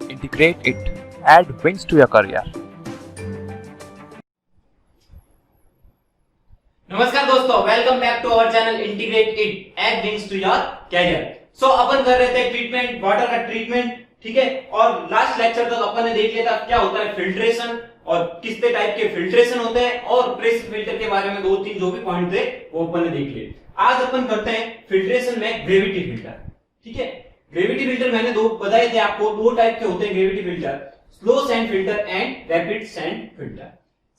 Integrate it. Add wings to your career. नमस्कार दोस्तों, welcome back to our channel integrate it add wings to your career. So अपन कर रहे थे treatment, water का treatment, ठीक है। और लास्ट लेक्चर तक अपन ने देख लिया था क्या होता है फिल्ट्रेशन और किस टाइप के फिल्ट्रेशन होते हैं, और प्रेशर फिल्टर के बारे में 2-3 जो भी पॉइंट थे वो अपन ने देख लिए। आज अपन करते हैं फिल्ट्रेशन में ग्रेविटी फिल्टर, ठीक है। ग्रेविटी फिल्टर मैंने दो बताए थे आपको, दो टाइप के होते हैं gravity filter, slow sand filter and rapid sand filter.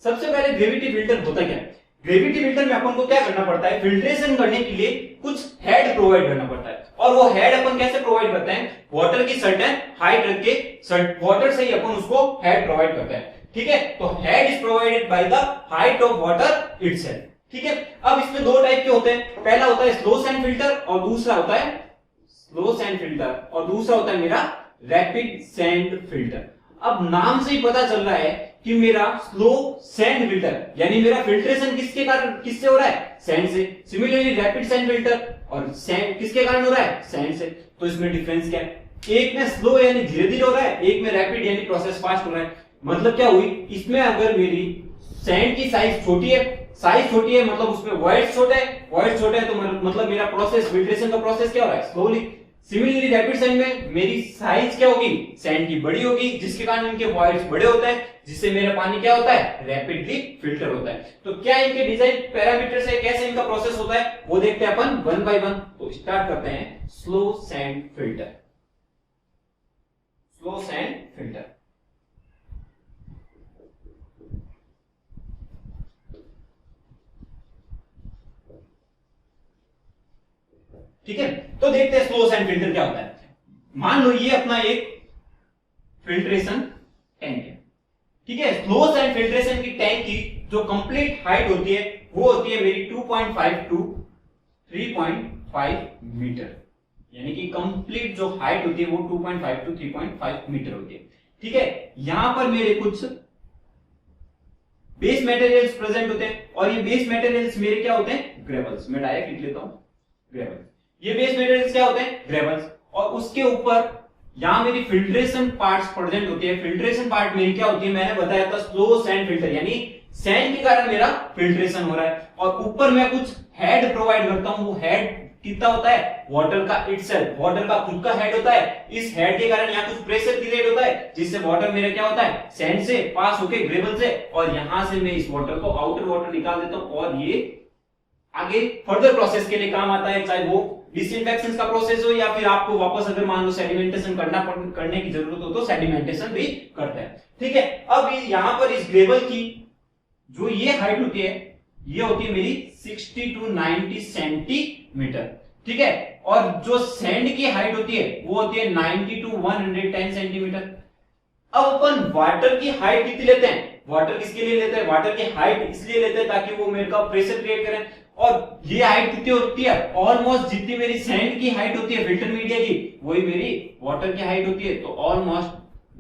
सबसे पहले ग्रेविटी फिल्टर होता क्या है? ग्रेविटी फिल्टर में अपन को क्या करना पड़ता है? फिल्ट्रेशन करने के लिए कुछ हेड प्रोवाइड करना पड़ता है, और वो हेड अपन कैसे प्रोवाइड करते हैं? वाटर की सर्टेन हाइट रख के वाटर से ही अपन उसको हेड प्रोवाइड करते हैं, ठीक है। तो head is provided by the height of water itself, ठीक है। अब इसमें दो टाइप के होते हैं, पहला होता है स्लो सैंड फिल्टर और दूसरा होता है स्लो सैंड फिल्टर, और दूसरा होता है मेरा रैपिड सैंड फिल्टर। अब नाम से ही पता चल रहा है कि मेरा स्लो सैंड फिल्टर यानी मेरा फिल्ट्रेशन किसके कारण, किससे हो रहा है? सैंड से। सिमिलरली रैपिड सैंड फिल्टर और सैंड किसके कारण हो रहा है? सैंड से। तो इसमें डिफरेंस क्या है? एक में स्लो यानी धीरे धीरे हो रहा है, एक में रैपिड यानी प्रोसेस फास्ट हो रहा है। मतलब क्या हुई, इसमें अगर मेरी सैंड की साइज छोटी है, साइज छोटी है मतलब उसमें वॉइड्स छोटा है, वॉइड्स छोटा है तो मतलब मेरा प्रोसेस, फिल्ट्रेशन का प्रोसेस क्या हो रहा है? स्लोली। सिमिलरली रैपिड सैंड में मेरी साइज क्या होगी? सैंड की बड़ी होगी, जिसके कारण इनके वॉइड्स बड़े होते हैं, जिससे मेरा पानी क्या होता है? रैपिडली फिल्टर होता है। तो क्या इनके डिजाइन पैरामीटर्स है, कैसे इनका प्रोसेस होता है वो देखते हैं अपन वन बाय वन। तो स्टार्ट करते हैं slow sand filter. Slow sand filter, ठीक है। तो देखते हैं स्लो सैंड फिल्टर क्या होता है। मान लो ये अपना एक फिल्ट्रेशन टैंक है, ठीक है। स्लो सैंड फिल्ट्रेशन की टैंक की जो कंप्लीट हाइट होती है वो होती है मेरी 2.5 टू 3.5 मीटर, यानी कि कंप्लीट जो हाइट होती है वो 2.5 टू 3.5 मीटर होती है, ठीक है। यहां पर मेरे कुछ बेस मटेरियल्स प्रेजेंट होते हैं, और ये बेस मटेरियल्स मेरे क्या होते हैं? ग्रेवल्स। मैं डायरेक्ट लिख लेता हूं ग्रेवल्स। ये बेस मटेरियल्स क्या होते हैं? ग्रेवल्स। और उसके ऊपर यहां मेरी फिल्ट्रेशन पार्ट्स प्रेजेंट होती है। फिल्ट्रेशन पार्ट मेरी क्या होती है? मैंने बताया था स्लो सैंड फिल्टर, यानी सैंड के कारण मेरा फिल्ट्रेशन हो रहा है। और ऊपर मैं कुछ हेड प्रोवाइड करता हूं। वो हेड कितना होता है? वाटर का इटसेल्फ, वाटर का खुद का हेड होता है। इस हेड के कारण यहाँ कुछ प्रेशर क्रिएट होता है, जिससे वाटर मेरा क्या होता है? सैंड से पास होके ग्रेवल से, और यहां से मैं इस वाटर को आउटर वाटर निकाल देता हूं, और ये आगे फर्दर प्रोसेस के लिए काम आता है, चाहे वो डिसइंफेक्शन का प्रोसेस हो या फिर आपको वापस अगर मान लो सेडिमेंटेशन करने की जरूरत हो तो सेडिमेंटेशन भी करता है, ठीक है। अब यहां पर इस ग्रेवल की जो ये हाइट होती है ये होती है मेरी 60 टू 90 सेंटीमीटर, ठीक है। और जो सैंड की हाइट होती है वो होती है 90 टू 110 सेंटीमीटर। अब अपन वाटर की हाइट कितनी लेते हैं? वाटर किसके लिए लेते हैं? वाटर की हाइट इसलिए लेते हैं ताकि वो मेरे का प्रेशर क्रिएट करे। और ये हाइट कितनी होती है? ऑलमोस्ट जितनी मेरी सैंड की हाइट होती है फिल्टर मीडिया की, वही मेरी वाटर की हाइट होती है। तो ऑलमोस्ट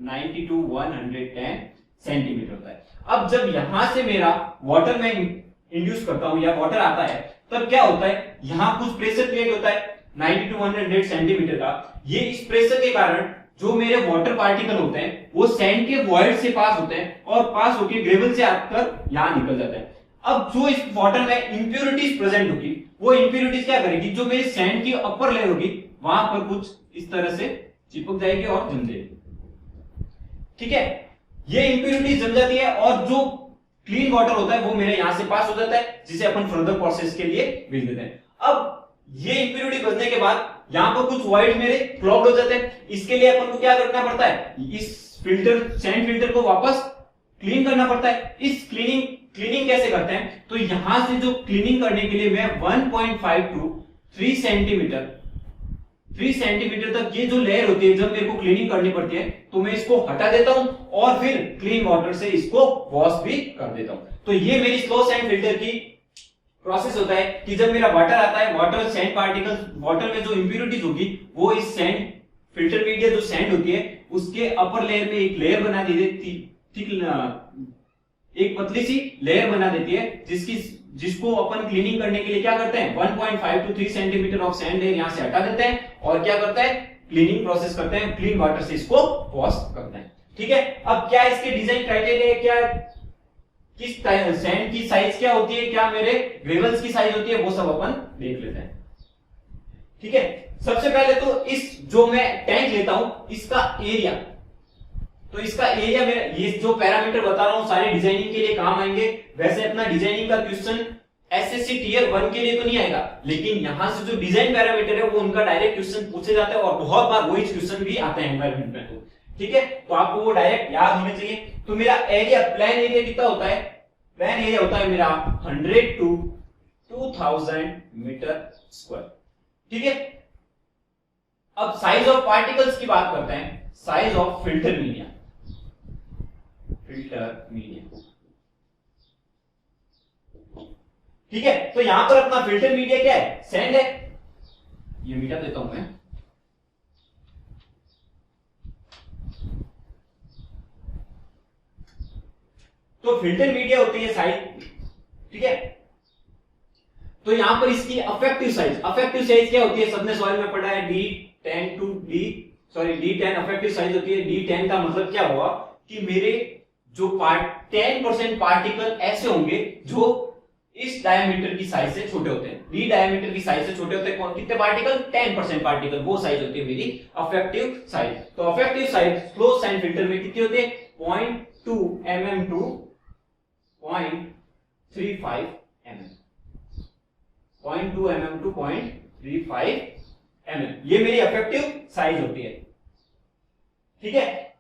90 टू 110 सेंटीमीटर होता है। अब जब यहां से मेरा वाटर में इंड्यूस करता हूं या वाटर आता है, तब क्या होता है? यहां कुछ प्रेशर क्रिएट होता है 90 टू 100 सेंटीमीटर का। ये इस प्रेशर के कारण जो मेरे वाटर पार्टिकल होते हैं वो सैंड के वॉइड से पास होते हैं, और पास होकर ग्रेवल से आकर यहां निकल जाते हैं। अब जो इस वाटर में इंप्योरिटीज प्रेजेंट होगी, वो इंप्योरिटीज क्या करेगी? जो मेरी सैंड की अपर लेयर होगी वहां पर कुछ इस तरह से चिपक जाएगी और जम जाएगी, ठीक है। ये इंप्योरिटीज जम जाती है, और जो क्लीन वाटर होता है वो मेरे यहां से पास हो जाता है, जिसे अपन फर्दर प्रोसेस के लिए भेज देते हैं। अब ये इंप्योरिटी बचने के बाद यहां पर कुछ वॉइड मेरे क्लॉग्ड हो जाते हैं। इसके लिए अपन को क्या करना पड़ता है? इस फिल्टर, सैंड फिल्टर को वापस क्लीन करना पड़ता है। इस क्लीनिंग कैसे करते हैं? तो यहां से जो क्लीनिंग करने के लिए मैं 1.5 टू 3 सेंटीमीटर तक ये जो लेयर होती है, जब मेरे को क्लीनिंग करनी पड़ती है तो मैं इसको हटा देता हूं, और फिर क्लीन वाटर से इसको वॉश भी कर देता हूं। तो ये मेरी स्लो सैंड फिल्टर की प्रोसेस होता है कि जब मेरा वाटर आता है, वाटर सैंड पार्टिकल्स, वाटर में जो इंप्योरिटीज होगी वो इस सैंड फिल्टर मीडिया जो सैंड होती है उसके अपर लेयर में एक लेयर बना दी देती, ठीक, एक पतली सी लेयर बना देती है, जिसको अपन क्लीनिंग करने के लिए क्या करते हैं? 1.5 to 3 centimetre of sand layer यहां से हटा देते हैं, और क्या करता है? क्लीनिंग प्रोसेस करते हैं, क्लीन वाटर से इसको वॉश करते हैं। ठीक है, अब क्या इसके डिजाइन क्राइटेरिया, क्या किस सैंड की साइज क्या होती है, क्या मेरे ग्रेवल्स की साइज होती है, वो सब अपन देख लेते हैं। ठीक है, सबसे पहले तो इस जो मैं टैंक लेता हूं इसका एरिया, तो इसका एरिया में ये जो पैरामीटर बता रहा हूं सारे डिजाइनिंग के लिए काम आएंगे। वैसे अपना डिजाइनिंग का क्वेश्चन एसएससी टियर 1 के लिए तो नहीं आएगा, लेकिन यहां से जो डिजाइन पैरामीटर है वो उनका डायरेक्ट क्वेश्चन पूछे जाता है और बहुत बार वही क्वेश्चन भी आते हैं एनवायरमेंट में। तो ठीक है, तो आपको वो डायरेक्ट याद होने चाहिए। तो मेरा एरिया, प्लान एरिया कितना होता है, प्लान एरिया होता है मेरा 100 to 2000 मीटर स्क्वायर। ठीक है, अब साइज ऑफ पार्टिकल्स की बात करते हैं, size of filter media, filter media. ठीक है, तो यहां पर अपना फिल्टर मीडिया क्या है, सैंड है। ये मीडिया देता हूं मैं, तो फिल्टर मीडिया होती है साइज। ठीक है, तो यहां पर इसकी अफेक्टिव साइज, अफेक्टिव साइज क्या होती है, सबने सॉइल में पढ़ा है, D10 to D10 affective size होती है। D10 का मतलब क्या हुआ कि मेरे जो 10% पार्टिकल ऐसे होंगे जो इस डायमीटर की साइज से छोटे होते हैं, डी डायमीटर की साइज से छोटे होते हैं। कौन, कितने पार्टिकल, 10% पार्टिकल, वो साइज होती है मेरी अफेक्टिव साइज। तो affective size close sand filter में कितनी होती है, 0.2 mm to 0.35 mm, 0.2 mm to 0.35 mm, ये मेरी अफेक्टिव साइज होती है। ठीक है,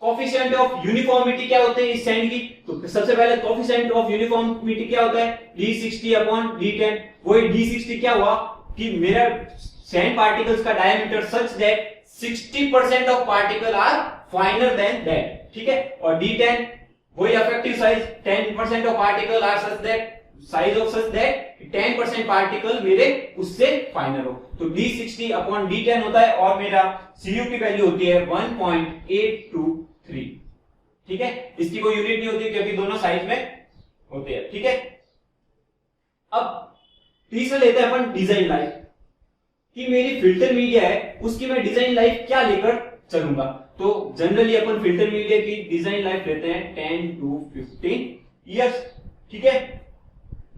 कोफिशिएंट ऑफ यूनिफॉर्मिटी क्या होते हैं इस सैंड की, तो सबसे पहले कोफिशिएंट ऑफ यूनिफॉर्मिटी क्या होता है, D60 अपॉन D10। वही D60 क्या हुआ कि मेरा सैंड पार्टिकल्स का diameter such that 60% of particle are finer than that. ठीक है, और D10 वही effective size, 10% of particle are such that, size of such that 10% particle मेरे उससे फाइनर हो। तो D60 अपॉन D10 होता है और मेरा CU की वैल्यू होती है 1.823। ठीक है, इसकी कोई यूनिट नहीं होती क्योंकि दोनों साइज में होते हैं। ठीक है, अब तीसरा लेते हैं अपन डिजाइन लाइफ, कि मेरी फिल्टर मीडिया है उसकी मैं डिजाइन लाइफ क्या लेकर चलूंगा। तो जनरली अपन फिल्टर मीडिया की डिजाइन लाइफ लेते हैं 10 to 15 इयर्स। ठीक है,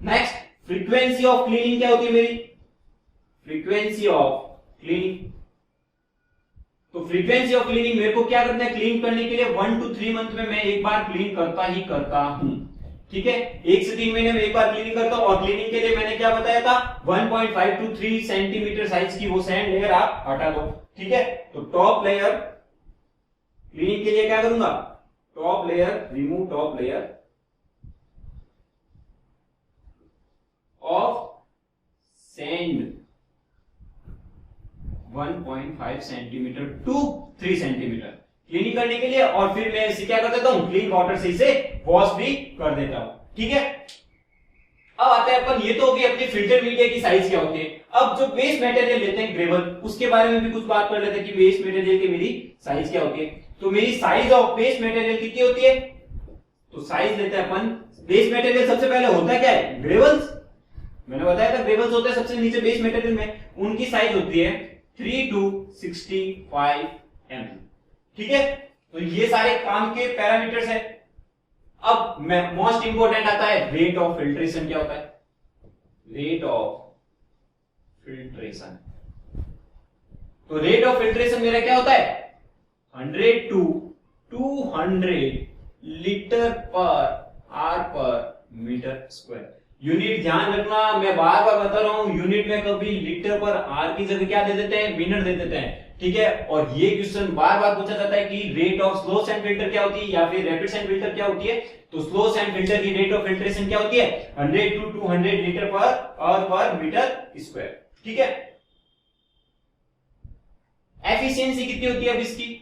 नेक्स्ट फ्रीक्वेंसी ऑफ क्लीनिंग क्या होती है मेरी, फ्रीक्वेंसी ऑफ क्लीनिंग। तो फ्रीक्वेंसी ऑफ क्लीनिंग मेरे को क्या करना है, क्लीन करने के लिए 1 to 3 मंथ में मैं एक बार क्लीन करता ही करता हूं। ठीक है, 1 से 3 महीने में एक बार क्लीनिंग करता हूं। और क्लीनिंग के लिए मैंने क्या बताया था, 1.5 to 3 सेंटीमीटर साइज की वो सैंड लेयर आप हटा दो। ठीक है, तो टॉप लेयर क्लीनिंग के लिए क्या करूंगा, top layer, remove top layer of sand 1.5 centimetre to 3 centimetre cleaning करने के लिए, और फिर मैं इसे क्या कर देता हूं, क्लीन वाटर से इसे वॉश भी कर देता हूं। ठीक है, अब आते हैं अपन, ये तो होगी अपनी फिल्टर मीडिया की साइज क्या होती है। अब जो बेस मटेरियल लेते हैं ग्रेवल, उसके बारे में भी कुछ बात कर लेते हैं कि बेस मटेरियल की मेरी साइज क्या होती है। तो मेरी साइज ऑफ बेस मटेरियल कितनी होती है, तो साइज लेते हैं अपन, बेस मटेरियल सबसे पहले होता क्या है, ग्रेवल्स। मैंने बताया था ग्रेवल्स होता है सबसे नीचे बेस मटेरियल में, उनकी साइज होती है 3 to 65 mm। ठीक है, तो ये सारे काम के पैरामीटर्स है। अब मोस्ट इंपोर्टेंट आता है रेट ऑफ फिल्ट्रेशन क्या होता है, रेट ऑफ फिल्ट्रेशन। तो रेट ऑफ फिल्ट्रेशन मेरा क्या होता है, 100 to 200 लीटर पर आर पर मीटर स्क्वायर। यूनिट ध्यान रखना, मैं बार बार बता रहा हूं, यूनिट में कभी लीटर पर आर की जगह क्या दे देते हैं, मिनट दे देते हैं। ठीक है, और ये क्वेश्चन बार बार पूछा जाता है कि rate of slow sand filter क्या होती है या फिर रैपिड सैंड फिल्टर क्या होती है। तो स्लो सैंड फिल्टर की रेट ऑफ फिल्ट्रेशन क्या होती है, 100 to 200 लीटर पर आवर पर मीटर स्क्वायर। ठीक है, एफिशिएंसी कितनी होती है अब इसकी,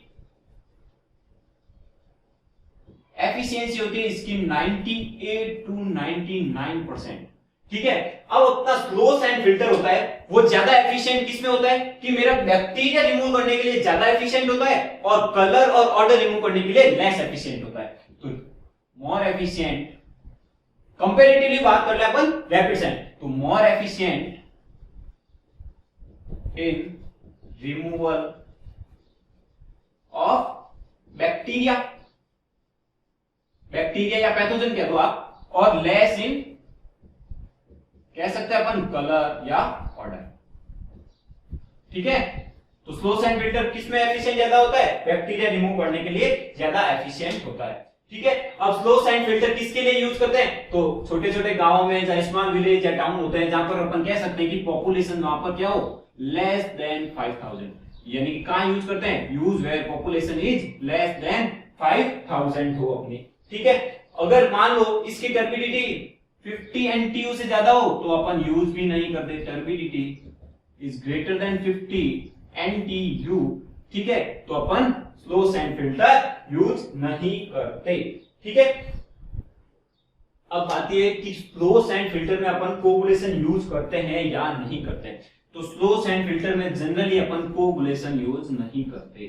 एफिशिएंसी होती है इसकी 98 to 99%। ठीक है, अब अपना स्लो सैंड फिल्टर होता है वो ज्यादा एफिशिएंट किसमें होता है कि मेरा बैक्टीरिया रिमूव करने के लिए ज्यादा एफिशिएंट होता है और कलर और ऑर्डर रिमूव करने के लिए लेस एफिशिएंट होता है। तो मोर एफिशिएंट, कंपैरेटिवली बात कर ले अपन रैपिड सैंड, तो more efficient in removal of bacteria, bacteria या पैथोजन कह दो आप, और लेस इन कह सकते हैं अपन कलर या ऑर्डर। ठीक है, तो स्लो सैंड फिल्टर किसमें एफिशिएंट ज्यादा होता है? बैक्टीरिया रिमूव करने के लिए ज्यादा एफिशिएंट होता है। ठीक है, अब स्लो सैंड फिल्टर किसके लिए यूज करते हैं? तो छोटे छोटे गांवों में जहां स्मॉल विलेज या टाउन होते हैं, जहां पर अपन कह सकते हैं कि पॉपुलेशन वहां पर क्या हो, लेस देन 5000, यानी कि कहां यूज करते हैं? Use where population is less than 5000 हो अपनी। ठीक है, अगर मान लो इसकी टर्बिडिटी 50 NTU से ज्यादा हो तो अपन यूज भी नहीं करते, turbidity is greater than 50 NTU। ठीक है, तो अपन स्लो सैंड फिल्टर यूज नहीं करते। ठीक है, अब बात यह कि स्लो सैंड फिल्टर में अपन कोगुलेशन यूज करते हैं या नहीं करते। तो स्लो सैंड फिल्टर में जनरली अपन कोगुलेशन यूज नहीं करते।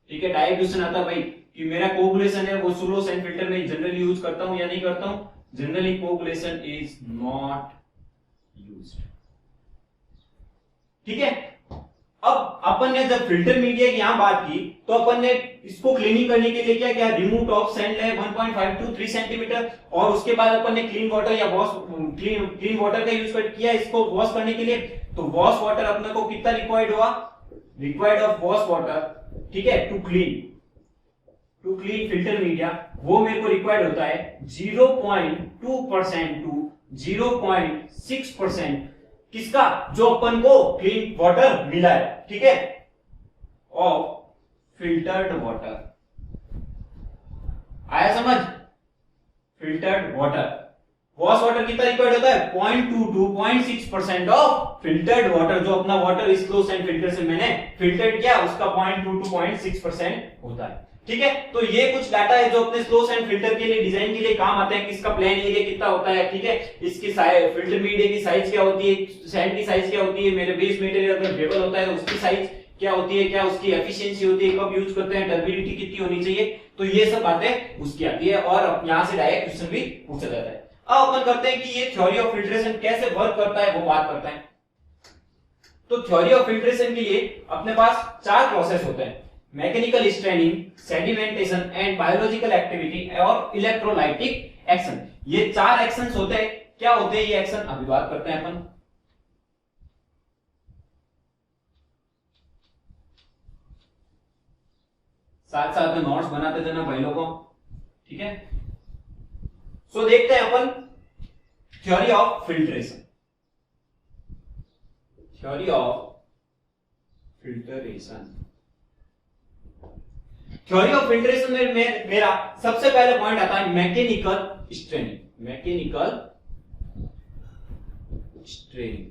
ठीक है, डायरेक्ट क्वेश्चन आता भाई कि मेरा कोगुलेशन है वो स्लो सैंड फिल्टर में जनरली यूज करता हूं या नहीं करता हूं। Generally coagulation is not used. ठीक है, अब अपन ने जब फिल्टर मीडिया की यहां बात की तो अपन ने इसको क्लीनिंग करने के लिए क्या किया? Remove top sand layer 1.5 to 3 centimetre, और उसके बाद अपन ने क्लीन वाटर या वॉश क्लीन वाटर का यूज किया इसको वॉश करने के लिए। तो वॉश वाटर अपने को कितना रिक्वायर्ड हुआ? रिक्वायर्ड ऑफ वॉश वाटर, ठीक है, टू क्लीन फिल्टर मीडिया, वो मेरे को रिक्वायर्ड होता है 0.2% टू 0.6%। किसका? जो अपन को क्लीन वाटर मिला है। ठीक है, ऑफ फिल्टर्ड वाटर। आया समझ? फिल्टर्ड वाटर, वॉश वाटर कितना रिक्वायर्ड होता है? 0.2 to 0.6% ऑफ फिल्टर्ड वाटर। जो अपना वाटर इस स्लो सैंड फिल्टर से मैंने फिल्टर्ड किया उसका 0.2 to 0.6% होता है। ठीक है, तो ये कुछ डाटा है जो अपने स्लो सैंड फिल्टर के लिए डिजाइन के लिए काम आते हैं। किसका प्लान एरिया कितना होता है, ठीक है, इसकी फिल्टर मीडिया की साइज क्या होती है, सैंड की साइज क्या होती है, मेरे बेस मटेरियल अगर ग्रेवल होता है तो उसकी साइज क्या होती है, क्या उसकी एफिशिएंसी होती है, कब यूज करते हैं, टर्बिडिटी कितनी होनी चाहिए। तो ये सब बातें उसकी आती है और यहां से डायरेक्ट क्वेश्चन भी पूछा जाता है। अब अपन करते हैं कि ये थ्योरी ऑफ फिल्ट्रेशन कैसे वर्क करता है वो बात करते हैं। तो थ्योरी ऑफ फिल्ट्रेशन के लिए अपने पास 4 प्रोसेस होते हैं: mechanical straining, sedimentation and biological activity और इलेक्ट्रोलाइटिक एक्शन। ये 4 एक्शंस होते हैं। क्या होते हैं ये एक्शन, अभी बात करते हैं अपन। साथ साथ में नोट्स बनाते थे ना भाई लोगों, ठीक है। सो देखते हैं अपन theory of filtration. Theory of filtration, theory of filtration में मेरा सबसे पहले पॉइंट आता है mechanical straining. Mechanical straining,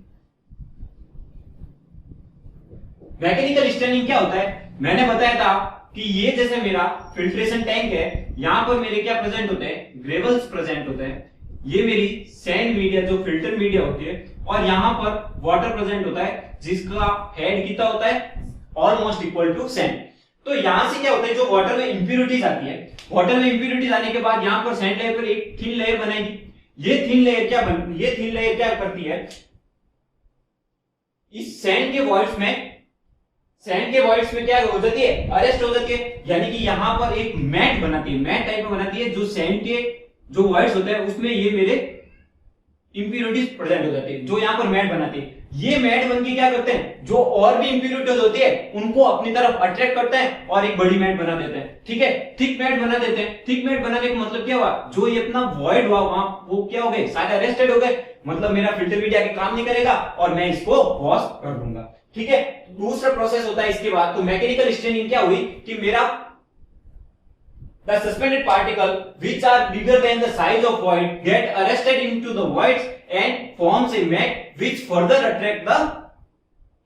mechanical straining क्या होता है? मैंने बताया था कि ये जैसे मेरा फिल्ट्रेशन टैंक है, यहां पर मेरे क्या प्रेजेंट होते हैं? ग्रेवल्स प्रेजेंट होते हैं। ये मेरी सैंड मीडिया जो फिल्टर मीडिया होती है, और यहां पर वाटर प्रेजेंट होता है जिसका हेड कितना होता है? Almost equal to sand. तो यहां से क्या होता है, जो वाटर में इंप्यूरिटीज आती है, वाटर में इंप्यूरिटीज आने के बाद यहां पर सैंड लेयर पर एक थिन लेयर बनाएगी। ये थिन लेयर क्या करती है? इस सैंड के वॉइड्स में क्या हो जाती है? अरेस्ट हो जाती है, यानी कि यहां पर एक मैट बनाती है, मैट टाइप में बनाती है, जो सैंड के जो वॉइड्स होते हैं उसमें ये मेरे इंप्यूरिटीज प्रेजेंट हो जाती है, जो यहां पर मैट बनाती है। ये मैट बनके क्या करते हैं? जो और भी इंप्यूरिटीज होती है उनको अपनी तरफ अट्रैक्ट करते हैं और एक बड़ी मैट बना देते हैं। ठीक है, थिक मैट बना देते हैं। थिक मैट बनाने का मतलब क्या हुआ? जो ये अपना वॉइड हुआ वहां वो क्या हो गए? सारे अरेस्टेड हो गए, मतलब मेरा फिल्टर मीडिया के काम नहीं करेगा और मैं इसको वॉश कर दूंगा। ठीक है, दूसरा प्रोसेस होता है इसके बाद। तो मैकेनिकल स्ट्रेनिंग क्या हुई कि मेरा the suspended particle which are bigger than the size of void get arrested into the voids and forms a mat which further attract the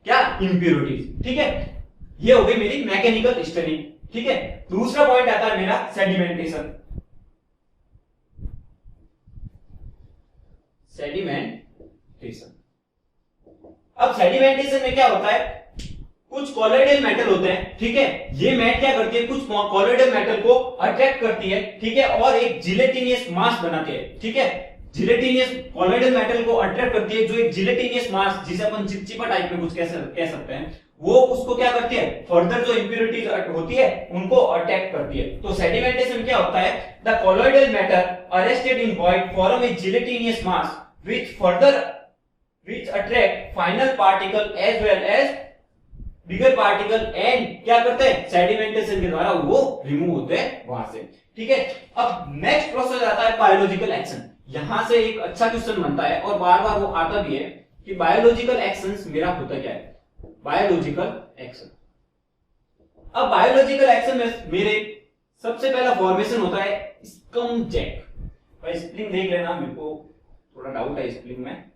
क्या? impurities। ठीक है, ये हो गई मेरी मैकेनिकल स्ट्रेनिंग। ठीक है, दूसरा पॉइंट आता है मेरा सेडिमेंटेशन। सेडिमेंटेशन, अब सेडिमेंटेशन में क्या होता है? कुछ कॉलोइडल मेटल होते हैं, ठीक है, ये मैट क्या करती है? कुछ कॉलोइडल मेटल को अट्रैक्ट करती है, ठीक है, और एक जिलेटिनियस मास बनाती है। ठीक है, जिलेटिनियस कॉलोइडल मेटल को अट्रैक्ट करती है, जो एक जिलेटिनियस मास, जिसे अपन चिपचिपा टाइप में कुछ कह सकते हैं, वो उसको क्या करती है, फर्दर जो इंप्योरिटीज होती है उनको अटैक करती है। तो सेडिमेंटेशन क्या होता है, the colloidal matter arrested in void form A gelatinous mass which attract final particle as well as bigger particle and क्या करते हैं, सेडिमेंटेशन के द्वारा वो रिमूव होते हैं वहां से। ठीक है, अब नेक्स्ट प्रोसेस आता है बायोलॉजिकल एक्शन। यहां से एक अच्छा क्वेश्चन बनता है और बार बार वो आता भी है कि बायोलॉजिकल एक्शंस मेरा होता क्या है, बायोलॉजिकल एक्शन। अब बायोलॉजिकल एक्शन में मेरे सबसे पहला फॉर्मेशन होता है स्कम जैक। भाई स्प्लिंग देख लेना, मेरे को थोड़ा डाउट है स्प्लिंग में।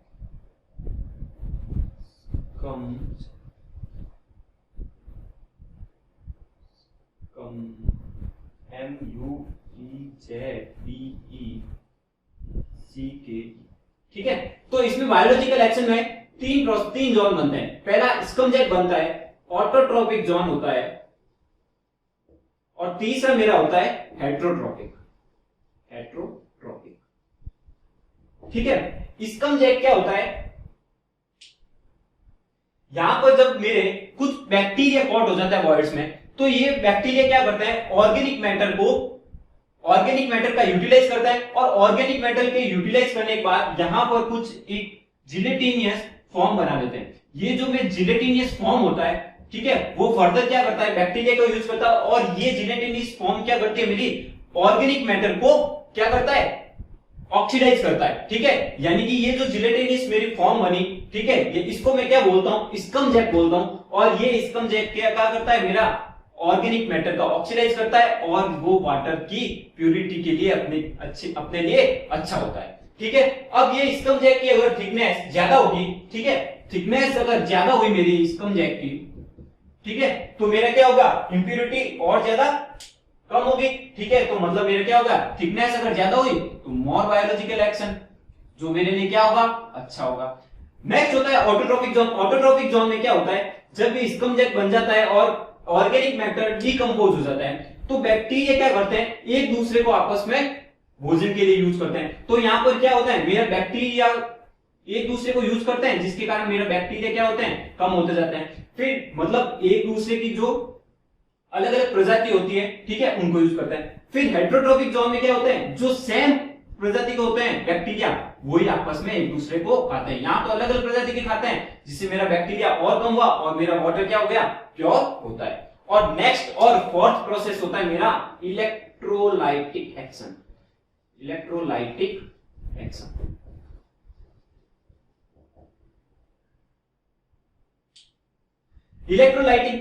ठीक है, तो इसमें बायोलॉजिकल एक्शन में तीन जोन बनते हैं। पहला स्कम जैक बनता है, ऑटोट्रोपिक जोन होता है, और तीसरा मेरा होता है हेट्रोट्रोपिक। ठीक है, स्कम जैक क्या होता है, यहां पर जब मेरे कुछ बैक्टीरिया कॉट हो जाता है वॉइड्स में, तो ये बैक्टीरिया क्या करता है, ऑर्गेनिक मैटर का यूटिलाइज करता है, और ऑर्गेनिक मैटर के यूटिलाइज करने के बाद यहां पर कुछ एक जिलेटिनियस फॉर्म बना देते हैं। ये जो में जिलेटिनियस फॉर्म होता है, ठीक है, वो फर्दर क्या करता है, बैक्टीरिया को यूज करता है, और ये जिलेटिनियस फॉर्म क्या करती है, मेरी ऑर्गेनिक मैटर को क्या करता है, ऑक्सीडाइज करता है। ठीक है, यानी कि ये जो जिलेटिनियस मेरी फॉर्म बनी, ठीक है, ये इसको मैं क्या बोलता हूं, स्कम जैक बोलता हूं। और ये स्कम जैक क्या करता है, मेरा ऑर्गेनिक मैटर का ऑक्सीडाइज करता है, और वो वाटर की प्यूरिटी के लिए अपने लिए अच्छा होता है। ठीक है, अब ये स्कम जैक की अगर थिकनेस ज्यादा होगी, ठीक है, थिकनेस अगर ज्यादा हुई मेरी स्कम जैक की, ठीक है, तो मेरा क्या होगा, इंप्योरिटी और ज्यादा कम होगी। ठीक है, तो मतलब मेरा क्या होगा, थिकनेस अगर ज्यादा हुई तो मोर बायोलॉजिकल एक्शन, जो मेरे लिए क्या होगा, अच्छा होगा। नेक्स्ट होता है ऑटोट्रोपिक जोन। ऑटोट्रोपिक जोन में क्या होता है, जब भी स्कम जैक बन जाता है और ऑर्गेनिक मैटर डिकम्पोज हो जाता है, तो बैक्टीरिया क्या करते हैं, एक दूसरे को आपस में भोजन के लिए यूज करते हैं। तो यहां पर क्या होता है, मेरा बैक्टीरिया एक दूसरे को यूज करते हैं, जिसके कारण मेरा बैक्टीरिया क्या होते हैं, कम होते जाते हैं। फिर मतलब एक दूसरे की जो अलग अलग प्रजाति होती है, ठीक है, उनको यूज करते हैं। फिर हेट्रोट्रोपिक जोन में क्या होते हैं, जो सेम प्रजाति के होते हैं बैक्टीरिया, वही आपस में एक दूसरे को खाते हैं। यहां तो अलग अलग प्रजाति के खाते हैं, जिससे मेरा बैक्टीरिया और कम हुआ और मेरा वाटर क्या हो गया, प्योर होता है। और नेक्स्ट और फोर्थ प्रोसेस होता है मेरा इलेक्ट्रोलाइटिक एक्शन। इलेक्ट्रोलाइटिक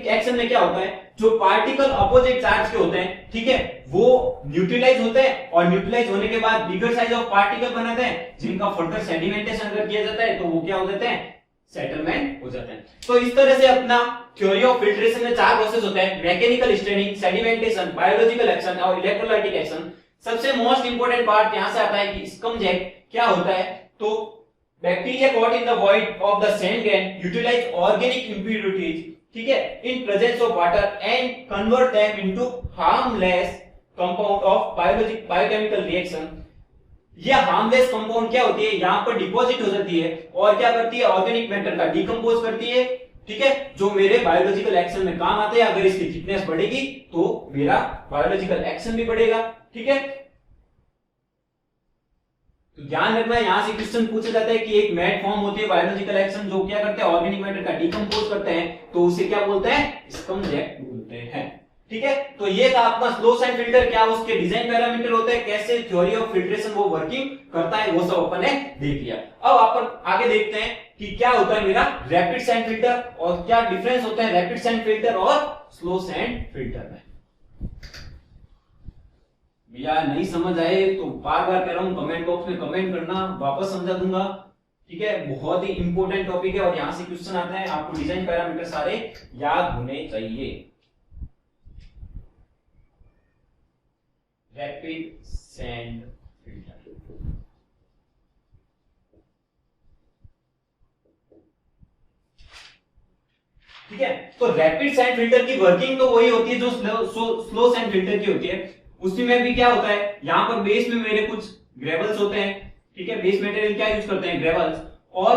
एक्शन में क्या होता है, जो पार्टिकल अपोजिट चार्ज के होते हैं, ठीक है, वो न्यूट्रलाइज होते हैं, और न्यूट्रलाइज होने के बाद बिगर साइज ऑफ पार्टिकल बनाते हैं, जिनका फर्दर सेडिमेंटेशन अगर किया जाता है तो वो क्या हो जाते हैं, सेटलमेंट हो जाते हैं। तो इस तरह से अपना थ्योरी ऑफ फिल्ट्रेशन में 4 प्रोसेस होते हैं, mechanical straining, sedimentation, biological action और इलेक्ट्रोलाइटिक एक्शन। सबसे मोस्ट इंपोर्टेंट पार्ट यहां से आता है कि स्कम जैक क्या होता है। तो bacteria caught in the void of the sand grain utilise organic impurities, ठीक है, in presence of water and convert them into harmless compound of biochemical reaction. ये हार्मलेस कंपाउंड क्या होती है, यहां पर डिपॉजिट हो जाती है और क्या करती है, ऑर्गेनिक मैटर का डिकम्पोज करती है, ठीक है, जो मेरे बायोलॉजिकल एक्शन में काम आते हैं। अगर इसकी थिकनेस बढ़ेगी तो मेरा बायोलॉजिकल एक्शन भी बढ़ेगा। ठीक है, तो ध्यान रखना, यहां से क्वेश्चन पूछा जाता है कि एक मैट फॉर्म होती है बायोलॉजिकल एक्शन, जो क्या करते हैं, ऑर्गेनिक मैटर का डिकम्पोज करते हैं, तो उसे क्या बोलते हैं, स्कम जैक बोलते हैं। ठीक है, तो ये था आपका स्लो सैंड फिल्टर, क्या उसके डिजाइन पैरामीटर होते हैं, कैसे थ्योरी ऑफ फिल्ट्रेशन वो वर्किंग करता है, वो सब अपन ने देख लिया। अब अपन आगे देखते हैं कि क्या होता है मेरा रैपिड सैंड फिल्टर, और क्या डिफरेंस होता है रैपिड सैंड फिल्टर और स्लो सैंड फिल्टर में। भैया नहीं समझ आए तो बार बार कह रहा हूं, कमेंट बॉक्स में कमेंट करना, वापस समझा दूंगा। ठीक है, बहुत ही इंपॉर्टेंट टॉपिक है और यहां से क्वेश्चन आता है, आपको डिजाइन पैरामीटर सारे याद होने चाहिए। रैपिड सैंड फिल्टर, ठीक है, तो रैपिड सैंड फिल्टर की वर्किंग तो वही होती है जो स्लो सैंड फिल्टर की होती है। उसमें भी क्या होता है, यहां पर बेस में मेरे कुछ ग्रेवल्स होते हैं, ठीक है, बेस मटेरियल क्या यूज करते हैं, ग्रेवल्स, और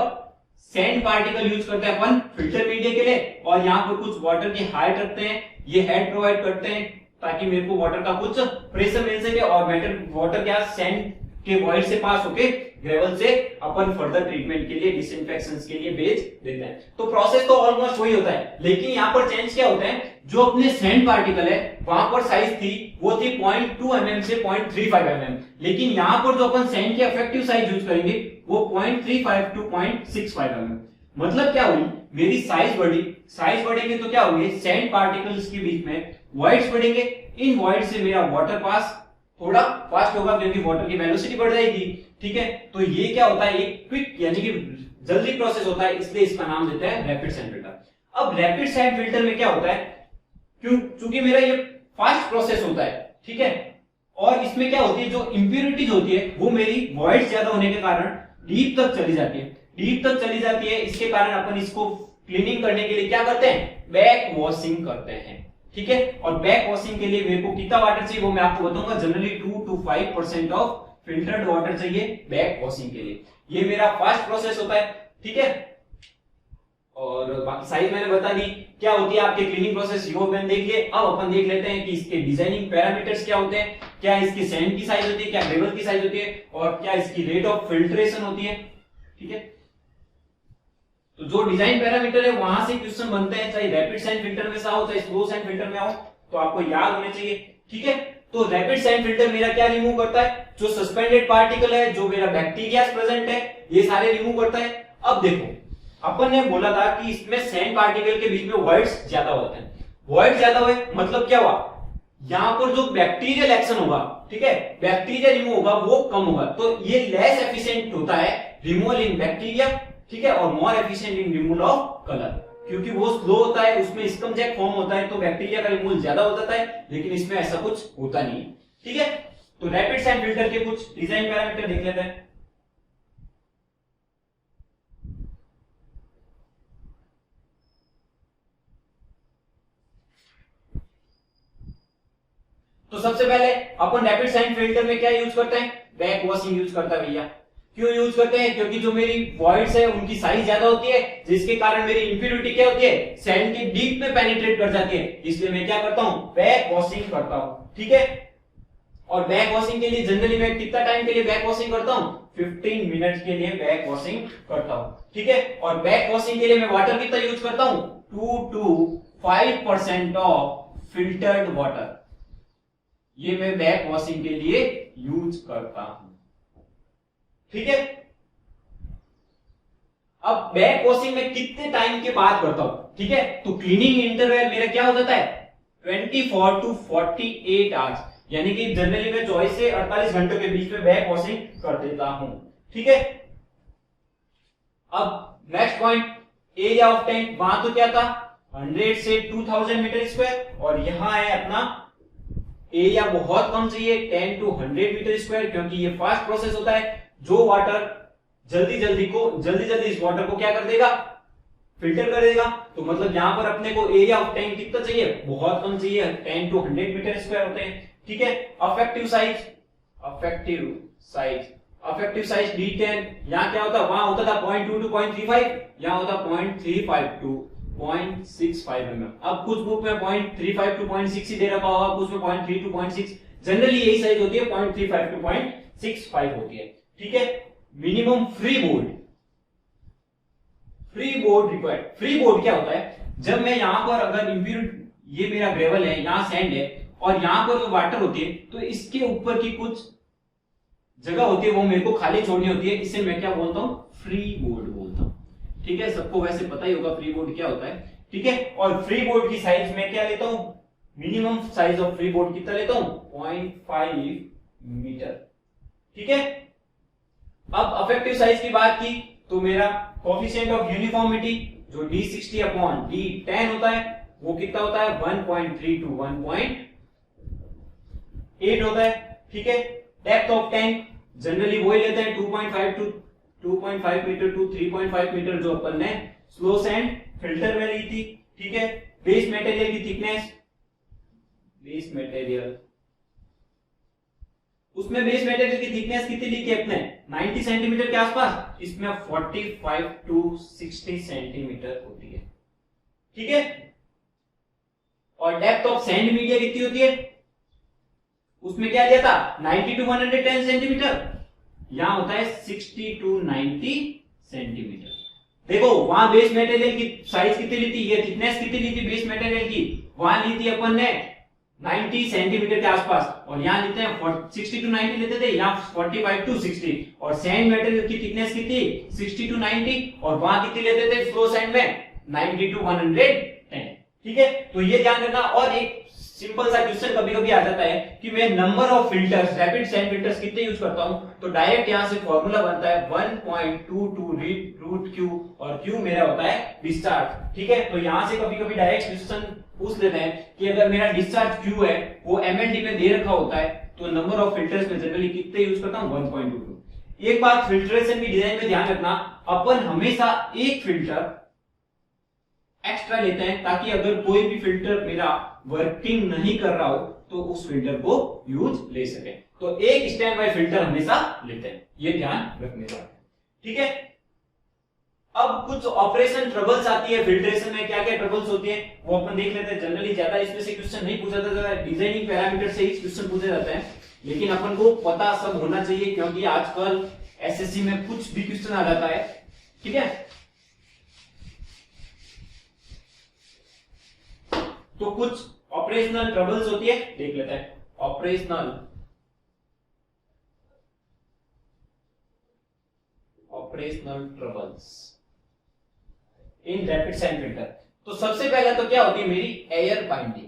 सैंड पार्टिकल यूज करते हैं अपन फिल्टर मीडिया के लिए, और यहाँ पर कुछ वाटर की हाइट रखते हैं, ये हेड प्रोवाइड करते हैं ताकि मेरे को वाटर का कुछ प्रेशर मिल सके, और वाटर क्या सैंड के वॉइड से पास होके ग्रेवल से अपन फर्दर ट्रीटमेंट के लिए, डिसइंफेक्शन के लिए भेज देते हैं। तो प्रोसेस तो ऑलमोस्ट वही होता है, लेकिन यहाँ पर चेंज क्या होता है, जो अपने सैंड पार्टिकल है वहां पर साइज थी वो थी 0.2 mm से 0.35 mm, लेकिन यहाँ पर जो अपन सैंड की इफेक्टिव साइज यूज करेंगे वो 0.35 टू 0.65 mm। मतलब क्या हुई, मेरी साइज बढ़ेंगे तो क्या होंगे, सैंड पार्टिकल्स के बीच में वॉइड्स बढ़ेंगे, इन वॉइड से मेरा वाटर पास थोड़ा फास्ट होगा क्योंकि वाटर की वेलोसिटी बढ़ जाएगी। ठीक है, तो ये क्या होता है, एक क्विक यानी कि जल्दी प्रोसेस होता है, इसलिए इसका नाम देते हैं रैपिड सैंड फिल्टर। अब रैपिड सैंड फिल्टर में क्या होता है, क्योंकि मेरा ये फास्ट प्रोसेस होता है, ठीक है, और इसमें क्या होती है, जो इंप्यूरिटीज होती है वो मेरी वॉइड ज्यादा होने के कारण डीप तक चली जाती है, इसके कारण अपन इसको क्लीनिंग करने के लिए क्या करते हैं, बैक वॉशिंग करते हैं। ठीक है, और बैक वॉशिंग के लिए मेरे को कितना वाटर चाहिए वो मैं आपको बताऊंगा, generally 2 to 5% of filtered water चाहिए बैक वॉशिंग के लिए। ये मेरा फास्ट प्रोसेस होता है। ठीक है, और बाकी साइज मैंने बता दी क्या होती है आपके क्लीनिंग प्रोसेस, यो मैंने देख लिए। अब अपन देख लेते हैं कि इसके डिजाइनिंग पैरामीटर्स क्या होते हैं, क्या इसकी सैंड की साइज होती है, क्या ग्रेवल की साइज होती है, और क्या इसकी रेट ऑफ फिल्ट्रेशन होती है। ठीक है, तो जो डिजाइन पैरामीटर है वहां से क्वेश्चन बनते हैं, चाहे रैपिड सैंड फिल्टर में सा हो चाहे स्लो सैंड फिल्टर में हो, तो आपको याद होने चाहिए। ठीक है, तो रैपिड सैंड फिल्टर मेरा क्या रिमूव करता है, जो सस्पेंडेड पार्टिकल है, जो मेरा बैक्टीरिया प्रेजेंट है, ये सारे रिमूव करता है। अब देखो, अपन ने बोला था कि इसमें सैंड पार्टिकल के बीच में वॉइड्स ज्यादा होते हैं, वॉइड ज्यादा हुए मतलब क्या हुआ, यहां पर जो बैक्टीरियल एक्शन होगा, ठीक है, बैक्टीरिया रिमूव होगा वो कम होगा, तो ये लेस एफिशिएंट होता है रिमूवल इन बैक्टीरिया। ठीक है, और more efficient in removal of colour, क्योंकि वो स्लो होता है, उसमें स्कमजैक फॉर्म होता है, तो बैक्टीरिया का रिमूवल ज्यादा हो जाता है, लेकिन इसमें ऐसा कुछ होता नहीं है। ठीक है, तो रैपिड सैंड फिल्टर के कुछ डिजाइन पैरामीटर देख लेते हैं। तो सबसे पहले अपन रैपिड सैंड फिल्टर में क्या यूज करते हैं, बैक वॉशिंग यूज करता है भैया। क्यों यूज करते हैं, क्योंकि जो मेरी वॉइड्स है उनकी साइज ज्यादा होती है, जिसके कारण मेरी इंप्योरिटी क्या होती है, सैंड के डीप में पेनिट्रेट कर जाती है, इसलिए मैं क्या करता हूं, बैक वॉशिंग करता हूं। ठीक है, और बैक वॉशिंग के लिए जनरली मैं कितना टाइम के लिए बैक वॉशिंग करता हूं, 15 मिनट के लिए बैक वॉशिंग करता हूं। ठीक है, और बैक वॉशिंग के लिए मैं वाटर कितना यूज करता हूं, 2 to 5% ऑफ फिल्टर्ड वाटर, ये मैं बैक वॉशिंग के लिए यूज करता हूं। ठीक है, अब बैक वॉशिंग में कितने टाइम के बाद करता हूं, ठीक है, तो क्लीनिंग इंटरवल मेरा क्या हो जाता है, 24 to 48 आवर्स, यानी कि जनरली मैं 24 से 48 घंटों के बीच में बैक वॉशिंग कर देता हूं। ठीक है, अब next point, area of tank, वहां तो क्या था 100 से 2000 मीटर स्क्वायर, और यहां है अपना एरिया बहुत कम चाहिए, 10 to 100 मीटर स्क्वायर, क्योंकि ये फास्ट प्रोसेस होता है, जो वाटर जल्दी जल्दी इस वाटर को क्या कर देगा, फिल्टर कर देगा। तो मतलब यहां पर अपने को एरिया ऑफ टैंक कितना चाहिए, बहुत कम चाहिए, 10 to 100 मीटर स्क्वायर होते हैं। ठीक है, अफेक्टिव साइज D10, यहां क्या होता है, वहां होता था 0.2 to 0.35, यहां होता 0.35 to 0.65 mm। अब कुछ बुक में 0.35 to 0.6 ही दे रखा होगा, कुछ में 0.3 to 0.6, जनरली यही साइज होती है, 0.35 to 0.65 होती है। ठीक है, minimum free board required. Free board क्या होता है, जब मैं यहां पर अगर इंप्योर, ये मेरा ग्रेवल है, यहां सैंड है, और यहां पर जो वाटर होती है, तो इसके ऊपर की कुछ जगह होती है वो मेरे को खाली छोड़नी होती है, इसे मैं क्या बोलता हूं, फ्री बोर्ड बोलता हूं। ठीक है, सबको वैसे पता ही होगा फ्री बोर्ड क्या होता है। ठीक है, और फ्री बोर्ड की साइज में क्या लेता हूं, minimum size of free board कितना लेता हूं, 0.5 मीटर। ठीक है, अब अफेक्टिव साइज की बात की तो मेरा कोएफिशिएंट ऑफ यूनिफॉर्मिटी जो D60 अपॉन D10 होता है वो कितना होता है, 1.3 to 1.8 होता है। ठीक है, डेप्थ ऑफ टैंक जनरली वही लेते हैं, 2.5 मीटर टू 3.5 मीटर, जो अपन ने स्लो सैंड फिल्टर में ली थी। ठीक है, बेस मटेरियल की थिकनेस, बेस मटेरियल उसमें बेस मटेरियल की थिकनेस कितनी ली थी अपने 90 सेंटीमीटर के आसपास, इसमें 45 टू 60 सेंटीमीटर होती है, ठीक है। और डेप्थ ऑफ सैंड मीडिया कितनी होती है, उसमें क्या दिया था 90 टू 110 सेंटीमीटर, यहां होता है 60 टू 90 सेंटीमीटर। देखो वहां बेस मटेरियल की साइज कितनी ली थी, ये थिकनेस कितनी ली थी बेस मटेरियल की, वहां ली थी अपन ने 90 सेंटीमीटर के आसपास, और यहाँ लेते हैं 60 टू 90 लेते थे, यहाँ 45 टू 60। और सैंड मटेरियल की थिकनेस कितनी 60 टू 90, और वहां कितनी लेते थे फ्लो सैंड में 90 टू 110, ठीक है। तो ये ध्यान रखना। और एक सिंपल सा क्वेश्चन कभी कभी आ जाता है कि मैं number of filters, rapid sand filters कितने यूज करता हूं, तो डायरेक्ट यहां से फॉर्मूला बनता है 1.22 रूट क्यू, और क्यू मेरा होता है डिस्चार्ज, ठीक है। तो यहां से कभी कभी डायरेक्ट क्वेश्चन पूछ लेते हैं कि अगर मेरा डिस्चार्ज क्यू है वो एमएलडी में दे रखा होता है, तो नंबर ऑफ फिल्टर्स में जनरली कितने यूज करता हूं 1.22। एक बात फिल्ट्रेशन की डिजाइन में ध्यान रखना, अपन हमेशा एक फिल्टर एक्स्ट्रा लेते हैं ताकि अगर कोई भी फिल्टर मेरा वर्किंग नहीं कर रहा हो तो उस फिल्टर को यूज ले सके। तो एक स्टैंड बाय फिल्टर हमेशा लेते हैं, ये ध्यान रखने का, ठीक है। अब कुछ ऑपरेशन ट्रबल्स आती है फिल्ट्रेशन में, क्या क्या ट्रबल्स होती है वो अपन देख लेते हैं। जनरली ज्यादा इसमें से क्वेश्चन नहीं पूछा जाता है, डिजाइनिंग पैरामीटर से ही क्वेश्चन पूछे जाते हैं, लेकिन अपन को पता सब होना चाहिए क्योंकि आजकल एसएससी में कुछ भी क्वेश्चन आ जाता है, ठीक है। तो कुछ ऑपरेशनल ट्रबल्स होती है, देख लेते हैं। ऑपरेशनल ट्रबल्स इन रैपिड सैंड फिल्टर। तो सबसे पहले तो क्या होती है मेरी एयर बाइंडिंग।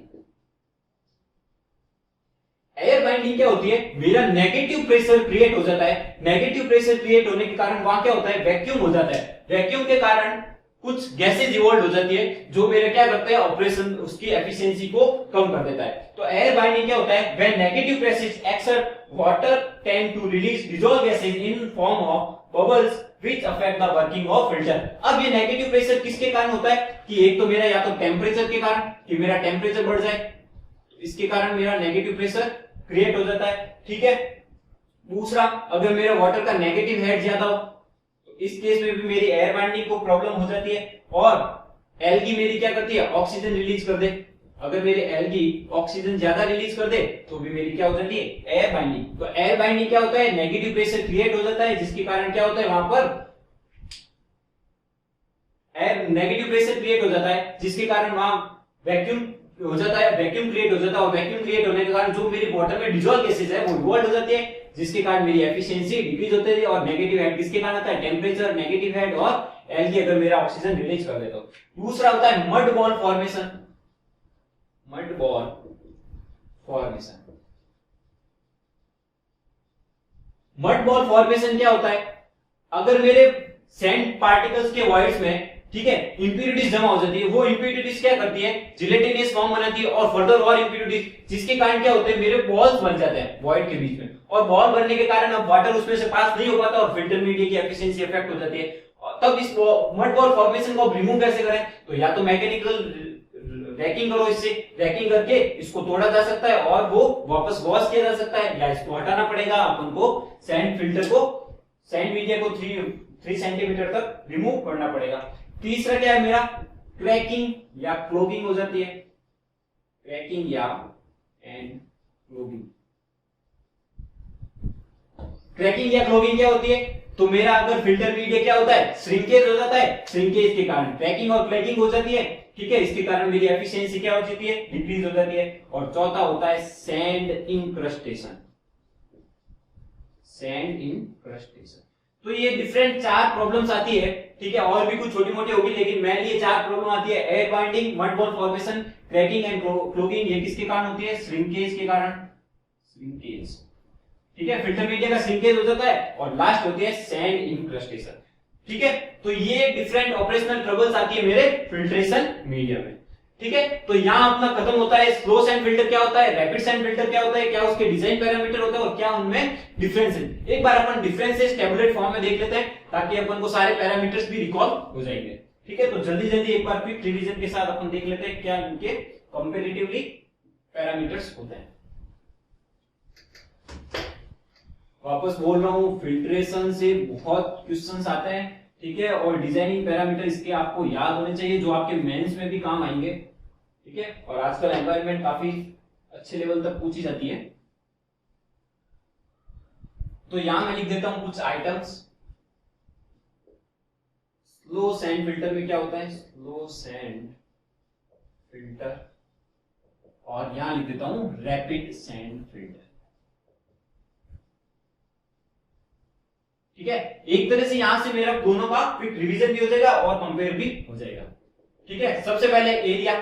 एयर बाइंडिंग क्या होती है, मेरा नेगेटिव प्रेशर क्रिएट हो जाता है। नेगेटिव प्रेशर क्रिएट होने के कारण वहां क्या होता है, वैक्यूम हो जाता है। वैक्यूम के कारण कुछ गैसेज इवॉल्व हो जाती है जो मेरे क्या करते हैं ऑपरेशन उसकी एफिशिएंसी को कम कर देता है। तो एयर बाइंडिंग क्या होता है, when negative pressure exert water tend to release dissolve gases in form of bubbles which affect the working of filter. अब ये नेगेटिव प्रेशर किसके कारण होता है कि एक तो मेरा या तो टेम्परेचर के कारण कि मेरा टेम्परेचर बढ़ जाए, इसके कारण मेरा नेगेटिव प्रेशर क्रिएट हो जाता है, ठीक है। दूसरा, अगर मेरा वाटर का नेगेटिव हेड ज्यादा हो इस केस में भी मेरी एयर बाइंडिंग को प्रॉब्लम हो जाती है। और एल्गी मेरी क्या करती है, ऑक्सीजन रिलीज कर दे। अगर मेरी एल्गी ऑक्सीजन ज्यादा रिलीज कर दे तो भी मेरी क्या हो जाती है, एयर बाइंडिंग। तो एयर बाइंडिंग क्या होता है, नेगेटिव प्रेशर क्रिएट हो जाता है जिसके कारण क्या होता है वहां पर एयर नेगेटिव प्रेशर क्रिएट हो जाता है जिसके कारण वहां वैक्यूम हो जाता है, वैक्यूम क्रिएट हो जाता है। और वैक्यूम क्रिएट होने के कारण जो मेरी वाटर में डिसॉल्व गैसेज है वो इवॉल्व हो जाती है जिसके कारण मेरी एफिशिएंसी डिक्रीज होती है। और नेगेटिव हेड किसके कारण आता है, टेम्परेचर, नेगेटिव हेड और एल्गी अगर मेरा ऑक्सीजन रिलीज कर दे तो। दूसरा होता है mud ball formation. Mud ball formation, mud ball formation क्या होता है, अगर मेरे सैंड पार्टिकल्स के वॉइड्स में ठीक है इंप्यूरिटीज जमा हो जाती है, वो इंप्यूरिटीज क्या करती है जिलेटिनियस फॉर्म बनाती है और फर्दर और इंप्यूरिटीज, जिसके कारण क्या होते हैं मेरे बॉल्स बन जाते हैं वॉइड के बीच में। और बॉल बनने के कारण अब वाटर उसमें से पास नहीं हो पाता और फिल्टर मीडिया की एफिशिएंसी इफेक्ट हो जाती है। तब इस मड बॉल फॉर्मेशन को रिमूव कैसे करें, तो या तो मैकेनिकल रैकिंग करो, इससे रैकिंग करके इसको तोड़ा जा सकता है और वो वापस वॉश किया जा सकता है, या इसको हटाना पड़ेगा अपन को, सैंड फिल्टर को, सैंड मीडिया को 3 सेंटीमीटर तक रिमूव करना पड़ेगा। तीसरा क्या है मेरा, क्रैकिंग या क्लोगिंग हो जाती है, क्रैकिंग या एंड क्लोगिंग। क्रैकिंग या क्लोगिंग क्या होती है, तो मेरा अगर फिल्टर मीडिया क्या होता है, श्रिंकेज हो जाता है, श्रिंकेज के कारण क्रैकिंग और क्रैकिंग हो जाती है, ठीक है। इसके कारण मेरी एफिशिएंसी क्या हो जाती है, डिक्रीज हो जाती है। और चौथा होता है सैंड इंक्रस्टेशन, सैंड इंक्रस्टेशन। तो ये डिफरेंट 4 प्रॉब्लम्स आती है, ठीक है, और भी कुछ छोटी मोटी होगी लेकिन मेनली ये 4 प्रॉब्लम आती है, air binding, mud ball formation, cracking and clogging. ये किसके कारण होती है, श्रिंकेज के कारण, श्रिंकेज, ठीक है, फिल्टर मीडिया का श्रिंकेज हो जाता है। और लास्ट होती है सैंड इंक्रस्टेशन, ठीक है। तो ये डिफरेंट ऑपरेशनल ट्रबल्स आती है मेरे फिल्ट्रेशन मीडिया में, ठीक है। तो यहां अपना खत्म होता है स्लो सैंड फिल्टर क्या होता है, रैपिड सैंड फिल्टर क्या होता है, क्या उसके डिजाइन पैरामीटर होता है और क्या उनमें डिफरेंस है। एक बार अपन डिफरेंसेस टेबुलेट फॉर्म में देख लेते हैं ताकि अपन को सारे पैरामीटर्स भी रिकॉल हो जाएंगे, ठीक है। तो जल्दी जल्दी एक बार क्विक रिवीजन के साथ अपन देख लेते हैं क्या इनके कंपैरेटिवली पैरामीटर्स होते हैं। वापस बोल रहा हूँ, फिल्ट्रेशन से बहुत क्वेश्चंस आते हैं, ठीक है, और डिजाइनिंग पैरामीटर इसके आपको याद होने चाहिए जो आपके मेंस में भी काम आएंगे, ठीक है। और आजकल एनवायरनमेंट काफी अच्छे लेवल तक पूछी जाती है। तो यहां मैं लिख देता हूं कुछ आइटम्स। स्लो सैंड फिल्टर में क्या होता है, स्लो सैंड फिल्टर, और यहां लिख देता हूं रैपिड सैंड फिल्टर, ठीक है। एक तरह से यहां से मेरा दोनों का क्विक रिवीजन भी हो जाएगा और कंपेयर भी हो जाएगा, ठीक है। सबसे पहले एरिया,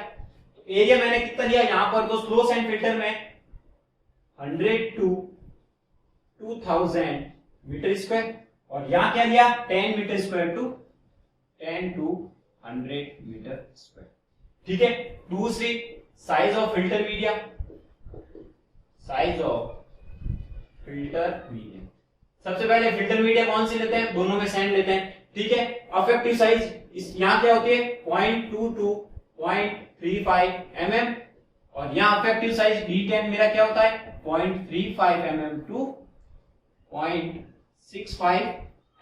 एरिया मैंने कितना लिया यहां पर, तो स्लो सैंड फिल्टर में 100 to 2000 मीटर स्क्वायर, और यहां क्या लिया 10 metre square to 10 to 100 metre square, ठीक है। दूसरी size of filter media, size of filter media, सबसे पहले फिल्टर मीडिया कौन सी लेते हैं, दोनों में सैंड लेते हैं, ठीक है। अफेक्टिव साइज इस यहां क्या होती है 0.2 to 0.35 mm, और यहां अफेक्टिव साइज D10 मेरा क्या होता है 0.35 mm टू 0.65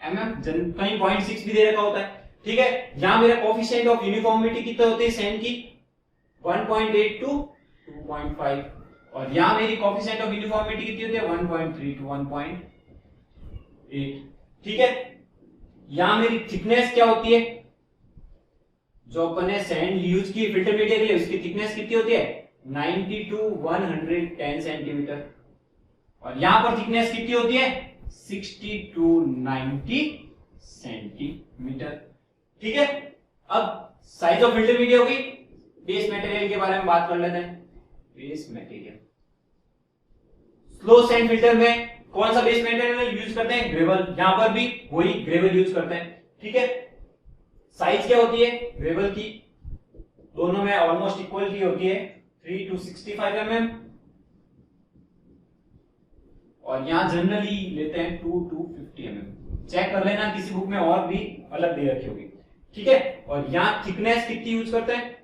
mm, कहीं 0.6 भी दे रखा होता है, ठीक है। यहां मेरा कोफिशिएंट ऑफ यूनिफॉर्मिटी कितने होते हैं सैंड की 1.8 टू 2.5, और यहां मेरी कोफिशिएंट ऑफ यूनिफॉर्मिटी कितनी होती है 1.3 टू 1.8, ठीक है। यहां मेरी थिकनेस क्या होती है, जो अपन ने सैंड यूज की फिल्टर मीडिया के लिए, उसकी थिकनेस कितनी होती है 90 टू 110 सेंटीमीटर, और यहां पर थिकनेस कितनी होती है 60 टू 90 सेंटीमीटर, ठीक है। अब साइज ऑफ फिल्टर मीडिया होगी, बेस मटेरियल के बारे में बात कर लेते हैं। Base material, slow sand filter में कौन सा बेस मटेरियल यूज करते हैं, ग्रेवल, यहां पर भी वही ग्रेवल यूज करते हैं, ठीक है। साइज क्या होती है ग्रेवल की, दोनों में ऑलमोस्ट इक्वल की होती है 3 to 65 mm, और यहां जनरली लेते हैं 2 to 50 mm, चेक कर लेना किसी बुक में और भी अलग दे रखी होगी, ठीक है। और यहां थिकनेस कितनी यूज करते हैं,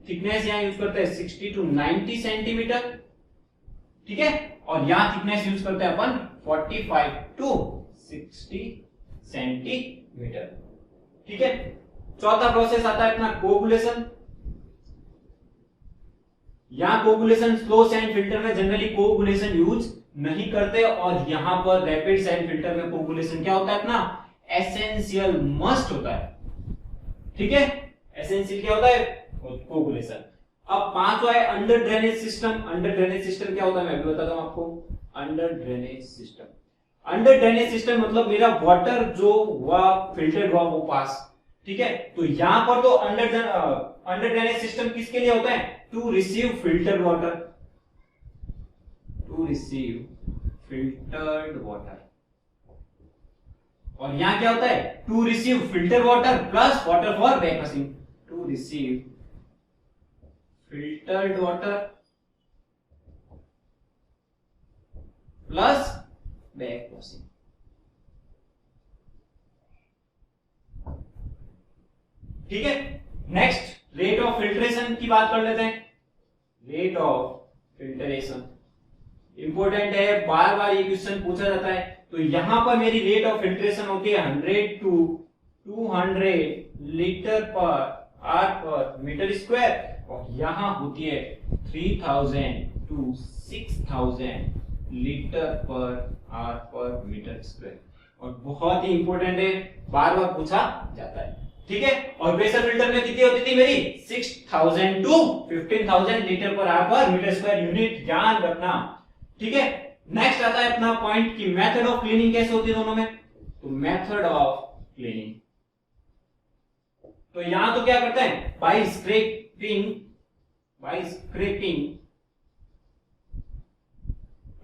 थिकनेस यहां यूज करते हैं 60 to 90 सेंटीमीटर, ठीक है, और यहां थिकनेस यूज करते हैं अपन 45 to 60 सेंटीमीटर, ठीक है। चौथा प्रोसेस आता है अपना कोगुलेशन। यहां कोगुलेशन स्लो सैंड फिल्टर में जनरली कोगुलेशन यूज नहीं करते, और यहां पर रैपिड सैंड फिल्टर में कोगुलेशन क्या होता है अपना एसेंशियल मस्ट होता है, ठीक है। एसेंशियल क्या होता है कोगुलेशन। अब पांचवा है under drainage system. Under drainage system क्या होता है मैं भी बताता हूं आपको। Under drainage system, under drainage system मतलब मेरा वाटर जो हुआ फिल्टर्ड हुआ वो पास, ठीक है। तो यहां पर तो अंडर ड्रेनेज सिस्टम किसके लिए होता है, to receive filtered water, to receive filtered water, और यहां क्या होता है to receive filter water plus water for back washing, to receive filtered water plus back washing, ठीक है। नेक्स्ट रेट ऑफ फिल्ट्रेशन की बात कर लेते हैं। रेट ऑफ फिल्ट्रेशन इंपॉर्टेंट है, बार बार ये क्वेश्चन पूछा जाता है। तो यहां पर मेरी रेट ऑफ फिल्ट्रेशन होती है 100 टू 200 लीटर पर आर पर मीटर स्क्वायर, और यहां होती है 3000 टू 6000 लीटर पर आर पर मीटर स्क्वायर, और बहुत ही इंपॉर्टेंट है, बार बार पूछा जाता है, ठीक है। और प्रेशर फिल्टर में कितनी होती थी मेरी 6000 टू 15000 लीटर पर आर पर मीटर स्क्वायर यूनिट, ध्यान रखना, ठीक है। नेक्स्ट आता है अपना पॉइंट की मेथड ऑफ क्लीनिंग कैसे होती है दोनों में। तो मेथड ऑफ क्लीनिंग, तो यहां तो क्या करते हैं by scraping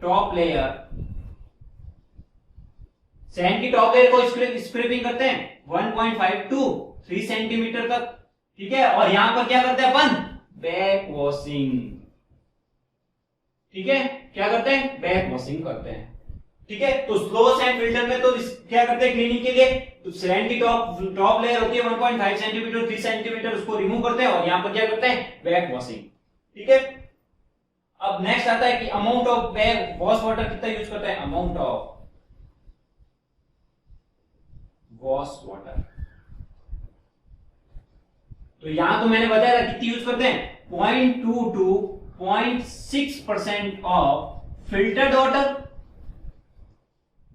top layer, sand की टॉप लेयर को स्क्रैपिंग करते हैं 1.5 टू 3 सेंटीमीटर तक, ठीक है। और यहां पर क्या करते हैं अपन बैक वॉशिंग, ठीक है, क्या करते हैं बैक वॉशिंग करते हैं, ठीक है। तो स्लो सैंड फिल्टर में तो क्या करते हैं क्लीनिंग के लिए, तो सैंड की टॉप लेयर होती है 1.5 सेंटीमीटर 3 सेंटीमीटर, उसको रिमूव करते हैं और यहां पर क्या करते हैं बैक वॉशिंग, ठीक है। अब नेक्स्ट आता है कि amount of back wash water कितना यूज करते हैं, अमाउंट ऑफ गॉस वाटर। तो यहां तो मैंने बताया था कितनी यूज करते हैं, 0.2 to 0.6% ऑफ फिल्टर्ड वाटर।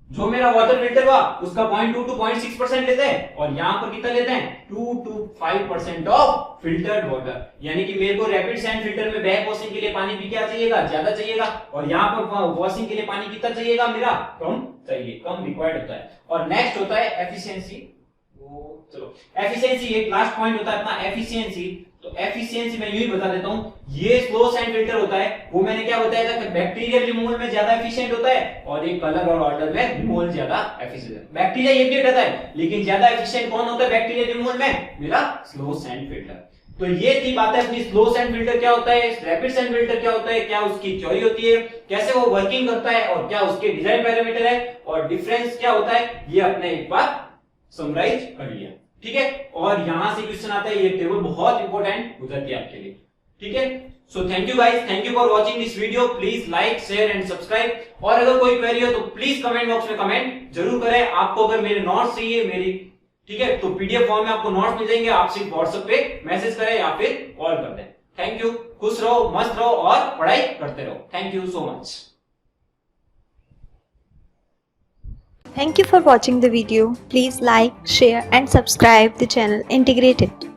जो मेरा वाटर फिल्टर हुआ उसका 0.2 to 0.6% लेते हैं, और यहां पर कितना लेते हैं, 2 to 5% ऑफ फिल्टर्ड वाटर। यानी कि मेरे को रैपिड सैंड फिल्टर में बैक वॉशिंग के लिए पानी भी क्या चाहिएगा, ज्यादा चाहिएगा, और यहां पर वॉशिंग के लिए पानी कितना चाहिएगा, मेरा कम चाहिए, कम रिक्वायर्ड होता है। और नेक्स्ट होता है एफिशिएंसी। चलो एफिशिएंसी एक लास्ट पॉइंट होता है अपना एफिशिएंसी। तो एफिशिएंसी मैं यूं ही बता देता हूं, ये स्लो सैंड फिल्टर होता है, वो मैंने क्या बताया था कि बैक्टीरियल रिमूवल में ज्यादा एफिशिएंट होता है, और ये कलर और ऑर्डर में रिमूवल ज्यादा एफिशिएंट है। बैक्टीरिया ये भी हटाता है, लेकिन ज्यादा एफिशिएंट कौन होता है बैक्टीरियल रिमूवल में, मेरा स्लो सैंड फिल्टर। तो ये थी बात है अपनी स्लो सैंड फिल्टर क्या होता है, रैपिड सैंड फिल्टर क्या होता है, क्या उसकी थ्योरी होती है, कैसे वो वर्किंग करता है, और क्या उसके डिजाइन पैरामीटर है, और डिफरेंस क्या होता है, ये अपने एक बार समराइज कर लिया। ठीक है, और यहां से क्वेश्चन आता है, ये टेबल बहुत इंपॉर्टेंट हो जाती है आपके लिए। ठीक है, so thank you guys, thank you for watching this video. Please like, share and subscribe. और अगर कोई क्वेरी हो तो प्लीज कमेंट बॉक्स में कमेंट जरूर करें। आपको अगर मेरे नोट्स चाहिए मेरी, ठीक है, तो पीडीएफ फॉर्म में आपको नोट्स मिल जाएंगे, आप सिर्फ व्हाट्सएप पे मैसेज करें या फिर कॉल कर दें। थैंक यू, खुश रहो, मस्त रहो और पढ़ाई करते रहो। Thank you so much. Thank you for watching the video. Please like, share and subscribe the channel Integrated.